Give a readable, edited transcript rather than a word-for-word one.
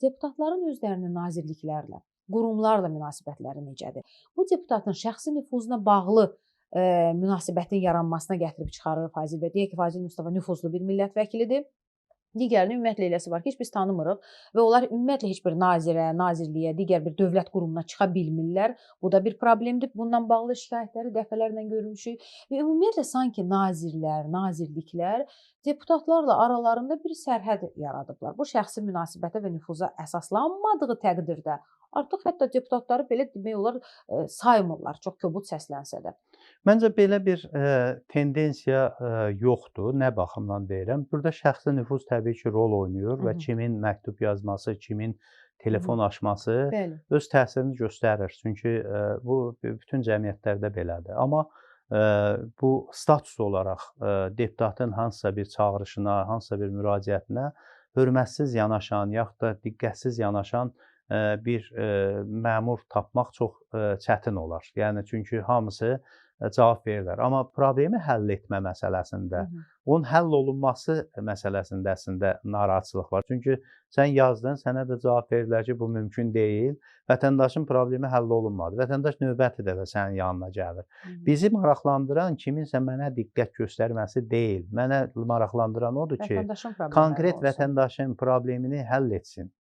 Deputatların özlərinin nazirliklərlə, qurumlarla münasibətləri necədir? Bu deputatın şəxsi nüfuzuna bağlı münasibətin yaranmasına gətirib çıxarır Fazil bəy. Deyək ki, Fazil Mustafa nüfuzlu bir millət vəkilidir. Digərinin ümumiyyətlə eləsi var ki, heç biz tanımırıq və onlar ümumiyyətlə heç bir nazirə, nazirliyə, digər bir dövlət qurumuna çıxa bilmirlər. Bu da bir problemdir. Bundan bağlı şikayətləri dəfələrlə görmüşük və ümumiyyətlə sanki nazirlər, nazirliklər deputatlarla aralarında bir sərhəd yaradıblar. Bu şəxsi münasibətə və nüfuza əsaslanmadığı təqdirdə artıq hətta deputatları belə demək olar saymırlar, çox kobud səslənsə də. Məncə belə bir tendensiya yoxdur. Nə baxımdan deyirəm? Burada şəxsi nüfuz təbii ki, rol oynayır və kimin məktub yazması, kimin telefon açması Bəli. öz təsirini göstərir. Çünki bu bütün cəmiyyətlərdə belədir. Amma bu status olaraq deputatın hansısa bir çağırışına, hansısa bir müraciətinə hörmətsiz yanaşan, yaxud da diqqətsiz yanaşan bir məmur tapmaq çox çətin olar. Yəni çünki hamısı cavab verirlər. Amma problemi həll etmə məsələsində, onun həll olunması məsələsində əslində narahatçılıq var. Çünki sən yazdın, sənə də cavab verirlər ki, bu mümkün deyil. Vətəndaşın problemi həll olunmadı. Vətəndaş növbəti dəfə sənin yanına gəlir. Bizi maraqlandıran kiminsə mənə diqqət göstərməsi deyil. Mənə maraqlandıran odur ki, konkret vətəndaşın problemini həll etsin.